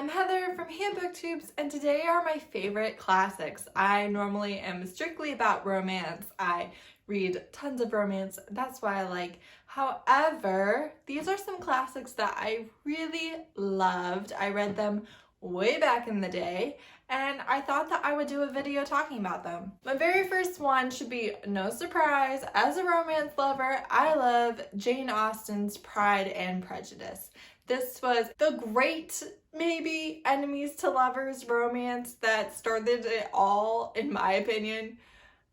I'm Heather from booktubes, and today are my favorite classics. I normally am strictly about romance. I read tons of romance, that's why I like. However, these are some classics that I really loved. I read them way back in the day, and I thought that I would do a video talking about them. My very first one should be no surprise. As a romance lover, I love Jane Austen's Pride and Prejudice. This was the great, maybe, enemies to lovers romance that started it all, in my opinion.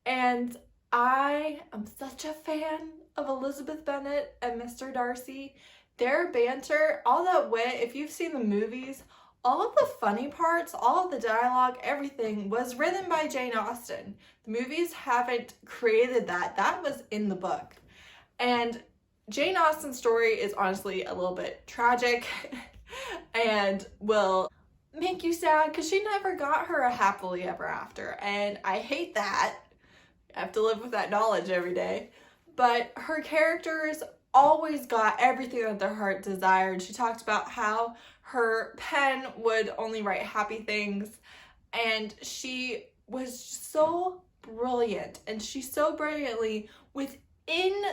And I am such a fan of Elizabeth Bennet and Mr. Darcy. Their banter, all that wit, if you've seen the movies, all of the funny parts, all of the dialogue, everything was written by Jane Austen. The movies haven't created that. That was in the book. And Jane Austen's story is honestly a little bit tragic and will make you sad because she never got her a happily ever after. And I hate that. I have to live with that knowledge every day. But her characters always got everything that their heart desired. She talked about how her pen would only write happy things, and she was so brilliant, and she so brilliantly within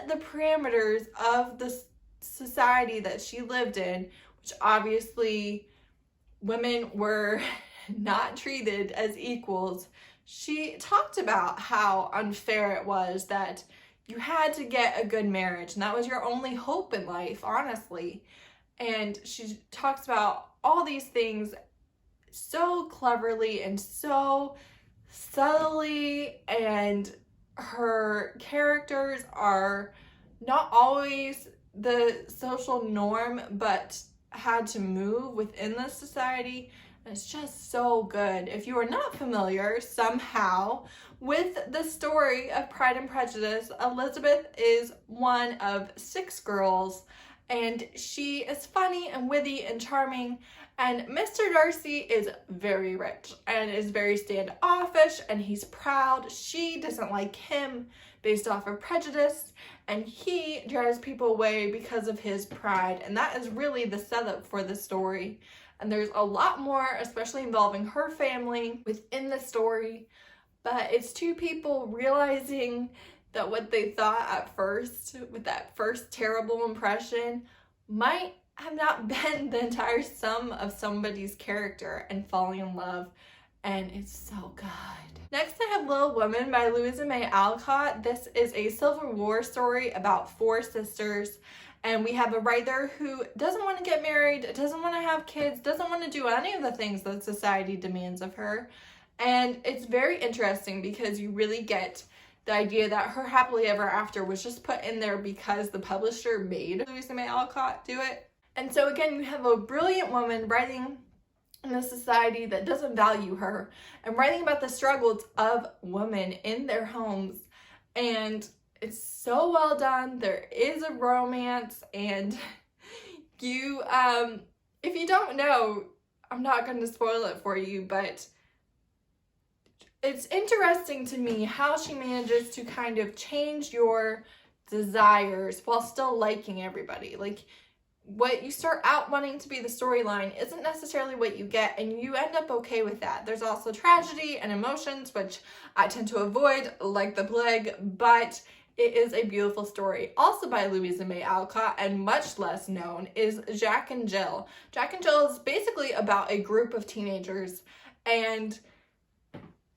the parameters of the society that she lived in, which obviously women were not treated as equals. She talked about how unfair it was that you had to get a good marriage, and that was your only hope in life, honestly. And she talks about all these things so cleverly and so subtly, and her characters are not always the social norm, but had to move within the society. And it's just so good. If you are not familiar somehow with the story of Pride and Prejudice, Elizabeth is one of 6 girls, and she is funny and witty and charming. And Mr. Darcy is very rich and is very standoffish, and he's proud. She doesn't like him based off of prejudice, and he drives people away because of his pride. And that is really the setup for the story. And there's a lot more, especially involving her family within the story. But it's 2 people realizing that what they thought at first, with that first terrible impression, might have not been the entire sum of somebody's character, and falling in love. And it's so good. Next, I have Little Women by Louisa May Alcott. This is a Civil War story about 4 sisters. And we have a writer who doesn't want to get married, doesn't want to have kids, doesn't want to do any of the things that society demands of her. And it's very interesting because you really get the idea that her happily ever after was just put in there because the publisher made Louisa May Alcott do it. And so again, you have a brilliant woman writing in a society that doesn't value her, and writing about the struggles of women in their homes. And it's so well done. There is a romance, and you, if you don't know, I'm not going to spoil it for you, but it's interesting to me how she manages to kind of change your desires while still liking everybody. Like, what you start out wanting to be the storyline isn't necessarily what you get, and you end up okay with that. There's also tragedy and emotions, which I tend to avoid like the plague, but it is a beautiful story. Also by Louisa May Alcott, and much less known, is Jack and Jill. Jack and Jill is basically about a group of teenagers, and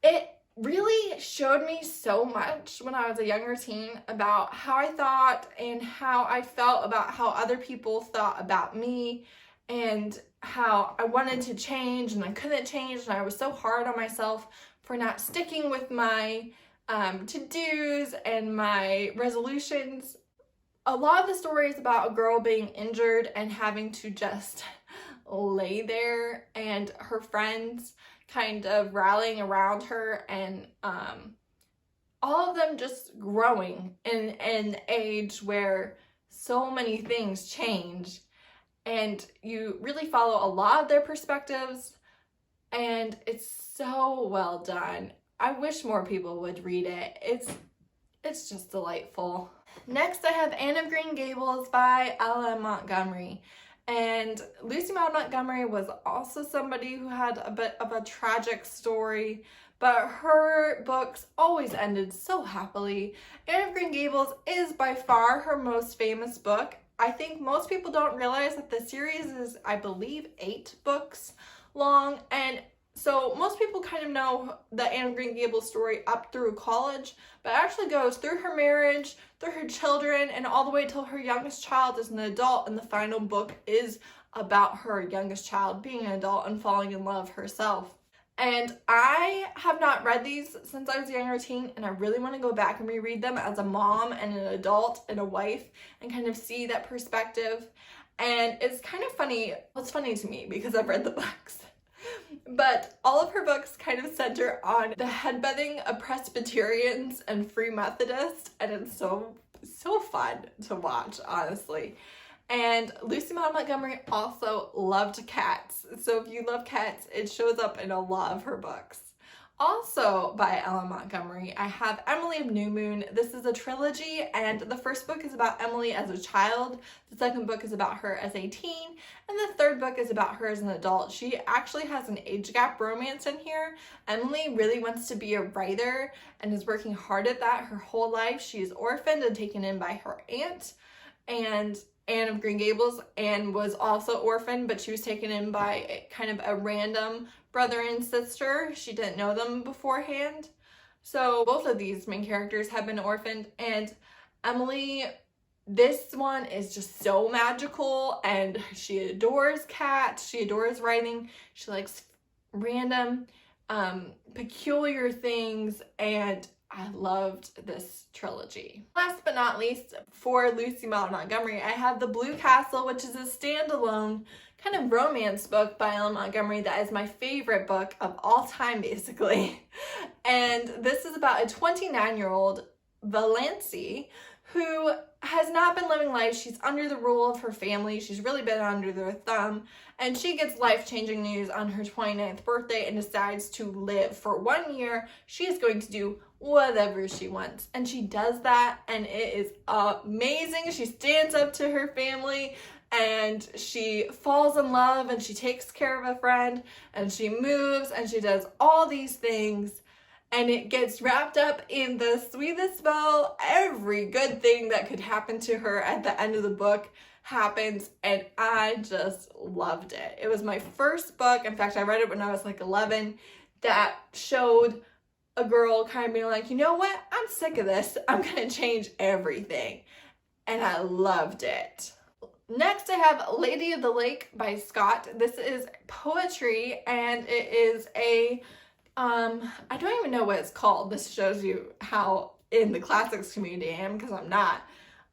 it really showed me so much when I was a younger teen about how I thought and how I felt about how other people thought about me, and how I wanted to change and I couldn't change, and I was so hard on myself for not sticking with my to-dos and my resolutions. A lot of the stories about a girl being injured and having to just lay there, and her friends kind of rallying around her, and all of them just growing in an age where so many things change, and you really follow a lot of their perspectives, and it's so well done. I wish more people would read it. It's just delightful. Next, I have Anne of Green Gables by Montgomery. And Lucy Maud Montgomery was also somebody who had a bit of a tragic story, but her books always ended so happily. Anne of Green Gables is by far her most famous book. I think most people don't realize that the series is, I believe, 8 books long, and so most people kind of know the Anne of Green Gables story up through college, but it actually goes through her marriage, through her children, and all the way till her youngest child is an adult, and the final book is about her youngest child being an adult and falling in love herself. And I have not read these since I was a younger teen, and I really want to go back and reread them as a mom and an adult and a wife and kind of see that perspective. And it's kind of funny, well, it's funny to me because I've read the books, but all of her books kind of center on the headbutting of Presbyterians and Free Methodists, and it's so fun to watch, honestly. And Lucy Maud Montgomery also loved cats. So if you love cats, it shows up in a lot of her books. Also by Ellen Montgomery, I have Emily of New Moon. This is a trilogy, and the first book is about Emily as a child. The second book is about her as a teen, and the third book is about her as an adult. She actually has an age gap romance in here. Emily really wants to be a writer and is working hard at that her whole life. She is orphaned and taken in by her aunt, and Anne of Green Gables, Anne was also orphaned, but she was taken in by kind of a random brother and sister. She didn't know them beforehand. So both of these main characters have been orphaned, and Emily, this one is just so magical, and she adores cats, she adores writing, she likes random, peculiar things, and I loved this trilogy. Last but not least, for Lucy Maud Montgomery, I have The Blue Castle, which is a standalone kind of romance book by Ellen Montgomery that is my favorite book of all time, basically. And this is about a 29-year-old Valancy who has not been living life. She's under the rule of her family. She's really been under their thumb. And she gets life-changing news on her 29th birthday and decides to live. For 1 year, she is going to do whatever she wants. And she does that, and it is amazing. She stands up to her family, and she falls in love, and she takes care of a friend, and she moves, and she does all these things. And it gets wrapped up in the sweetest bow. Every good thing that could happen to her at the end of the book happens, and I just loved it. It was my first book. In fact, I read it when I was like 11, that showed a girl kind of being like, you know what? I'm sick of this. I'm going to change everything. And I loved it. Next, I have Lady of the Lake by Scott. This is poetry, and it is a I don't even know what it's called. This shows you how in the classics community I am, because I'm not.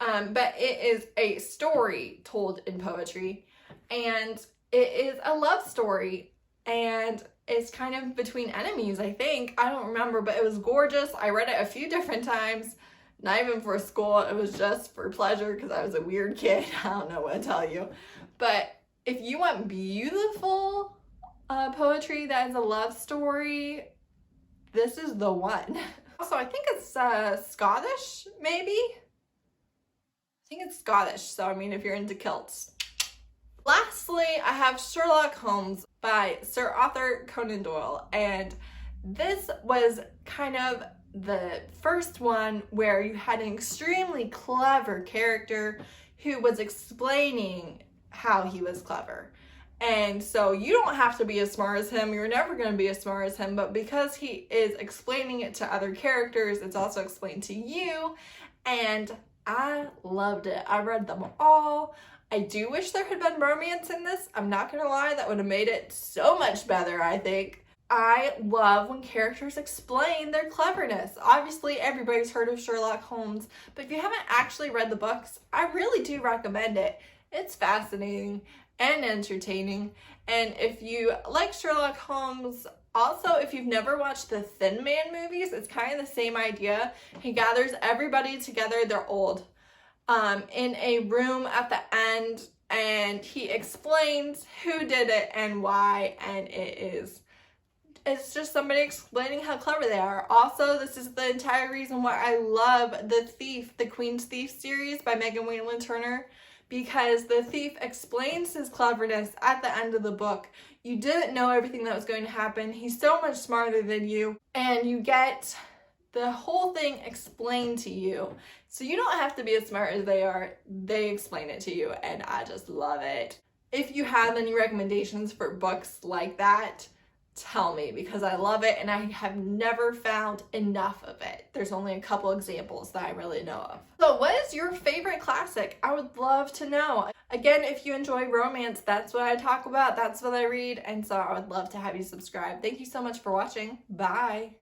But it is a story told in poetry, and it is a love story, and it's kind of between enemies, I think. I don't remember, but it was gorgeous. I read it a few different times, not even for school. It was just for pleasure because I was a weird kid. I don't know what to tell you. But if you want beautiful poetry that is a love story, this is the one. Also, I think it's Scottish, maybe? I think it's Scottish, so I mean, if you're into kilts. Lastly, I have Sherlock Holmes by Sir Arthur Conan Doyle, and this was kind of the first one where you had an extremely clever character who was explaining how he was clever. And so you don't have to be as smart as him. You're never going to be as smart as him. But because he is explaining it to other characters, it's also explained to you. And I loved it. I read them all. I do wish there had been romance in this. I'm not going to lie. That would have made it so much better, I think. I love when characters explain their cleverness. Obviously, everybody's heard of Sherlock Holmes. But if you haven't actually read the books, I really do recommend it. It's fascinating and entertaining. And if you like Sherlock Holmes, also if you've never watched the Thin Man movies, it's kind of the same idea. He gathers everybody together, they're old, in a room at the end, and he explains who did it and why, and it's just somebody explaining how clever they are. Also, this is the entire reason why I love The Thief, the Queen's Thief series by Megan Whalen Turner, because the thief explains his cleverness at the end of the book. You didn't know everything that was going to happen. He's so much smarter than you, and you get the whole thing explained to you. So you don't have to be as smart as they are. They explain it to you, and I just love it. If you have any recommendations for books like that, tell me, because I love it and I have never found enough of it. There's only a couple examples that I really know of. So what is your favorite classic? I would love to know. Again, if you enjoy romance, that's what I talk about, that's what I read, and so I would love to have you subscribe. Thank you so much for watching. Bye.